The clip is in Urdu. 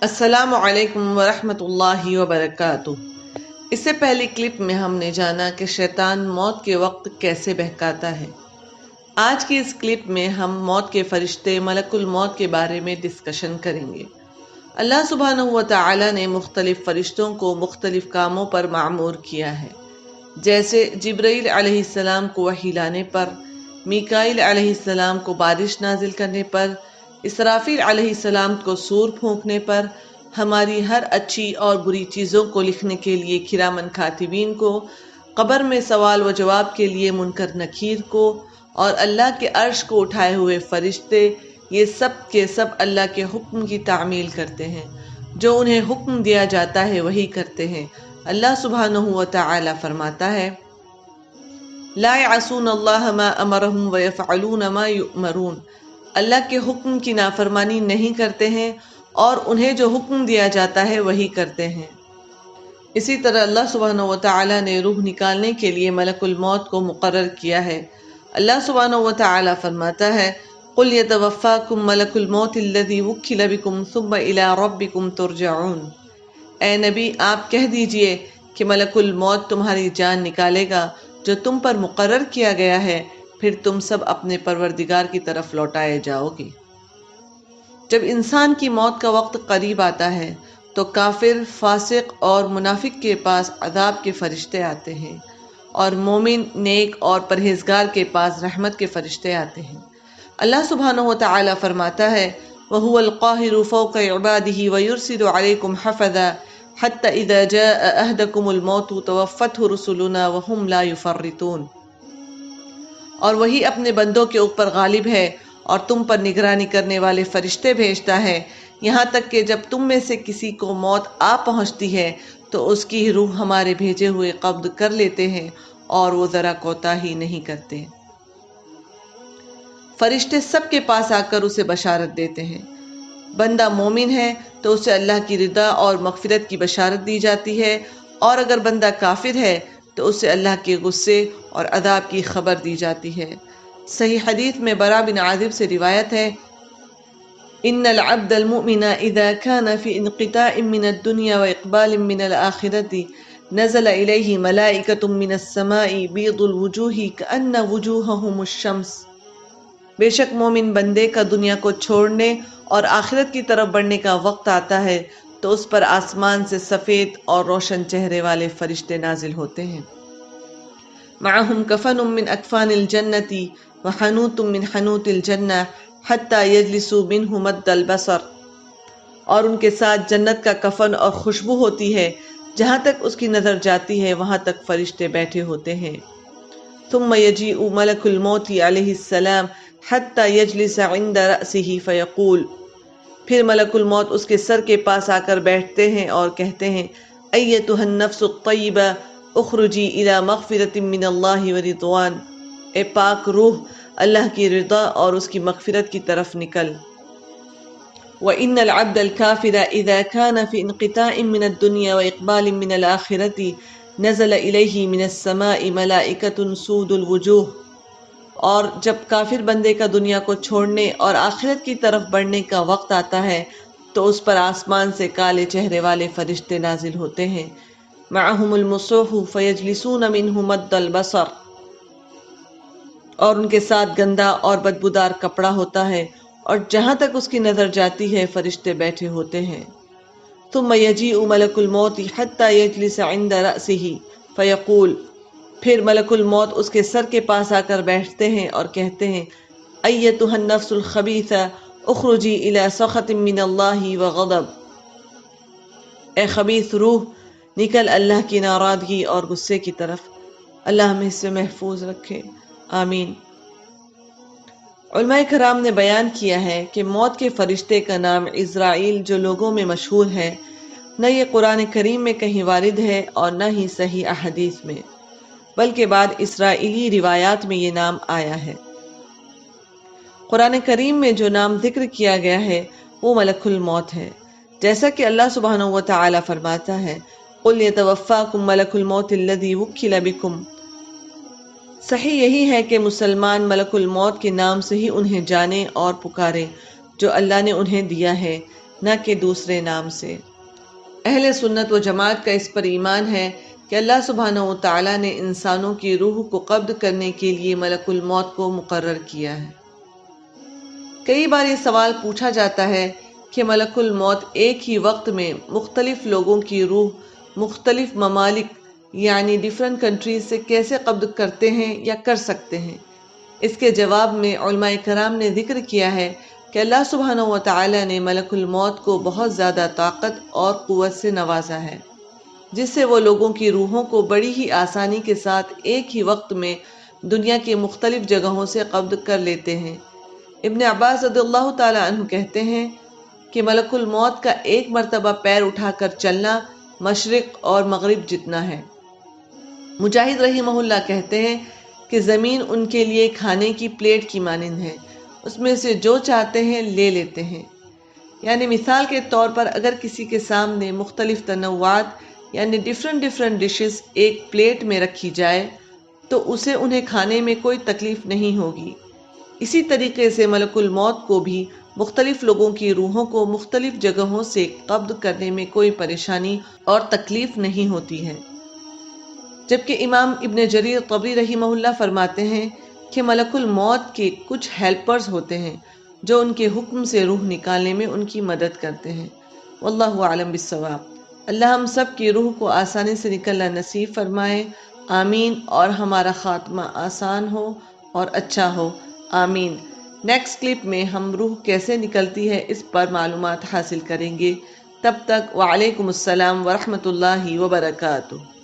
السلام علیکم ورحمۃ اللہ وبرکاتہ۔ اس سے پہلی کلپ میں ہم نے جانا کہ شیطان موت کے وقت کیسے بہکاتا ہے۔ آج کی اس کلپ میں ہم موت کے فرشتے ملک الموت کے بارے میں ڈسکشن کریں گے۔ اللہ سبحانہ و تعالی نے مختلف فرشتوں کو مختلف کاموں پر معمور کیا ہے، جیسے جبرائیل علیہ السلام کو وحی لانے پر، میکائیل علیہ السلام کو بارش نازل کرنے پر، اسرافیل علیہ السلام کو سور پھونکنے پر، ہماری ہر اچھی اور بری چیزوں کو لکھنے کے لیے کرامن کاتبین کو، قبر میں سوال و جواب کے لیے منکر نکیر کو، اور اللہ کے عرش کو اٹھائے ہوئے فرشتے، یہ سب کے سب اللہ کے حکم کی تعمیل کرتے ہیں۔ جو انہیں حکم دیا جاتا ہے وہی کرتے ہیں۔ اللہ سبحانہ و تعالی فرماتا ہے، لا يعصون اللہ ما امرهم ويفعلون ما یؤمرون۔ اللہ کے حکم کی نافرمانی نہیں کرتے ہیں اور انہیں جو حکم دیا جاتا ہے وہی کرتے ہیں۔ اسی طرح اللہ سبحانہ و تعالی نے روح نکالنے کے لیے ملک الموت کو مقرر کیا ہے۔ اللہ سبحانہ و تعالی فرماتا ہے، قل یتوفاکم ملک الموت الذی وکل بکم ثم الی ربکم ترجعون۔ اے نبی، آپ کہہ دیجئے کہ ملک الموت تمہاری جان نکالے گا جو تم پر مقرر کیا گیا ہے، پھر تم سب اپنے پروردگار کی طرف لوٹائے جاؤ گے۔ جب انسان کی موت کا وقت قریب آتا ہے تو کافر، فاسق اور منافق کے پاس عذاب کے فرشتے آتے ہیں، اور مومن، نیک اور پرہیزگار کے پاس رحمت کے فرشتے آتے ہیں۔ اللہ سبحانہ و تعالی فرماتا ہے، وَهُوَ الْقَاهِرُ فَوْقَ عِبَادِهِ وَيُرْسِلُ عَلَيْكُمْ حَفَظًا حَتَّى إِذَا جَاءَ أَحَدَكُمُ الْمَوْتُ تَوَفَّتْهُ رُسُلُنَا وَهُمْ لَا يُفَرِّطُونَ۔ اور وہی اپنے بندوں کے اوپر غالب ہے اور تم پر نگرانی کرنے والے فرشتے بھیجتا ہے، یہاں تک کہ جب تم میں سے کسی کو موت آ پہنچتی ہے تو اس کی روح ہمارے بھیجے ہوئے قبض کر لیتے ہیں اور وہ ذرا کوتاہی نہیں کرتے۔ فرشتے سب کے پاس آ کر اسے بشارت دیتے ہیں۔ بندہ مومن ہے تو اسے اللہ کی رضا اور مغفرت کی بشارت دی جاتی ہے، اور اگر بندہ کافر ہے تو اسے اللہ کے غصے اور عذاب کی خبر دی جاتی ہے۔ صحیح حدیث میں برا بن عازب سے روایت ہے، ان العبد المؤمن اذا كان في انقطاع من الدنيا واقبال من الاخرة نزل اليه ملائكة من السماء بيض الوجوه كأن وجوههم الشمس۔ بے شک مومن بندے کا دنیا کو چھوڑنے اور آخرت کی طرف بڑھنے کا وقت آتا ہے تو اس پر آسمان سے سفید اور روشن چہرے والے فرشتے نازل ہوتے ہیں۔ معهم کفن من اکفان الجنة وحنوت من حنوت الجنة حتى يجلسوا منه مد البصر۔ اور ان کے ساتھ جنت کا کفن اور خوشبو ہوتی ہے، جہاں تک اس کی نظر جاتی ہے وہاں تک فرشتے بیٹھے ہوتے ہیں۔ ثم يجيء ملك الموت عليه السلام حتى يجلس عند رأسه فيقول۔ پھر ملک الموت اس کے سر کے پاس آ کر بیٹھتے ہیں اور کہتے ہیں، ایتها النفس الطیبہ اخرجی الى مغفرت من اللہ ورضوان۔ اے پاک روح، اللہ کی رضا اور اس کی مغفرت کی طرف نکل۔ وَإِنَّ الْعَبْدَ الْكَافِرَ إِذَا كَانَ فِي انْقِطَاعٍ مِّنَ الدُّنْيَا وَإِقْبَالٍ مِّنَ الْآخِرَةِ نَزَلَ إِلَيْهِ مِنَ السَّمَاءِ مَلَائِكَةٌ سُودُ الْوُجُوهِ۔ اور جب کافر بندے کا دنیا کو چھوڑنے اور آخرت کی طرف بڑھنے کا وقت آتا ہے تو اس پر آسمان سے کالے چہرے والے فرشتے نازل ہوتے ہیں۔ معهم المصوح فيجلسون منه مد البصر۔ اور ان کے ساتھ گندا اور بدبودار کپڑا ہوتا ہے، اور جہاں تک اس کی نظر جاتی ہے فرشتے بیٹھے ہوتے ہیں۔ ثم يجيء ملك الموت حتى يجلس عند رأسه فيقول۔ پھر ملک الموت اس کے سر کے پاس آ کر بیٹھتے ہیں اور کہتے ہیں، ایتها النفس الخبیثہ اخرجی الى سخط من اللہ وغضب۔ اے خبیث روح، نکل اللہ کی ناراضگی اور غصے کی طرف۔ اللہ ہمیں اس سے محفوظ رکھے، آمین۔ علماء کرام نے بیان کیا ہے کہ موت کے فرشتے کا نام عزرائیل جو لوگوں میں مشہور ہے، نہ یہ قرآن کریم میں کہیں وارد ہے اور نہ ہی صحیح احادیث میں، بلکہ بعد اسرائیلی روایات میں یہ نام آیا ہے۔ قرآن کریم میں جو نام ذکر کیا گیا ہے وہ ملک الموت ہے، جیسا کہ اللہ سبحانہ و تعالی فرماتا ہے، قل یتوفاکم ملک الموت الذی وکل بکم۔ صحیح یہی ہے کہ مسلمان ملک الموت کے نام سے ہی انہیں جانے اور پکارے جو اللہ نے انہیں دیا ہے، نہ کہ دوسرے نام سے۔ اہل سنت و جماعت کا اس پر ایمان ہے کہ اللہ سبحانہ و تعالیٰ نے انسانوں کی روح کو قبض کرنے کے لیے ملک الموت کو مقرر کیا ہے۔ کئی بار یہ سوال پوچھا جاتا ہے کہ ملک الموت ایک ہی وقت میں مختلف لوگوں کی روح مختلف ممالک یعنی ڈیفرنٹ کنٹریز سے کیسے قبض کرتے ہیں یا کر سکتے ہیں۔ اس کے جواب میں علماء کرام نے ذکر کیا ہے کہ اللہ سبحانہ و تعالی نے ملک الموت کو بہت زیادہ طاقت اور قوت سے نوازا ہے، جس سے وہ لوگوں کی روحوں کو بڑی ہی آسانی کے ساتھ ایک ہی وقت میں دنیا کے مختلف جگہوں سے قبض کر لیتے ہیں۔ ابن عباس رضی اللہ تعالی عنہ کہتے ہیں کہ ملک الموت کا ایک مرتبہ پیر اٹھا کر چلنا مشرق اور مغرب جتنا ہے۔ مجاہد رحمہ اللہ کہتے ہیں کہ زمین ان کے لیے کھانے کی پلیٹ کی مانند ہے، اس میں سے جو چاہتے ہیں لے لیتے ہیں۔ یعنی مثال کے طور پر اگر کسی کے سامنے مختلف تنوعات یعنی ڈیفرنٹ ڈشز ایک پلیٹ میں رکھی جائے تو اسے انہیں کھانے میں کوئی تکلیف نہیں ہوگی۔ اسی طریقے سے ملک الموت کو بھی مختلف لوگوں کی روحوں کو مختلف جگہوں سے قبض کرنے میں کوئی پریشانی اور تکلیف نہیں ہوتی ہے۔ جبکہ امام ابن جریر طبری رحمہ اللہ فرماتے ہیں کہ ملک الموت کے کچھ ہیلپرز ہوتے ہیں جو ان کے حکم سے روح نکالنے میں ان کی مدد کرتے ہیں۔ واللہ اعلم بالصواب۔ اللہ ہم سب کی روح کو آسانی سے نکلنا نصیب فرمائے، آمین، اور ہمارا خاتمہ آسان ہو اور اچھا ہو، آمین۔ نیکسٹ کلپ میں ہم روح کیسے نکلتی ہے اس پر معلومات حاصل کریں گے۔ تب تک وعلیکم السلام ورحمۃ اللہ وبرکاتہ۔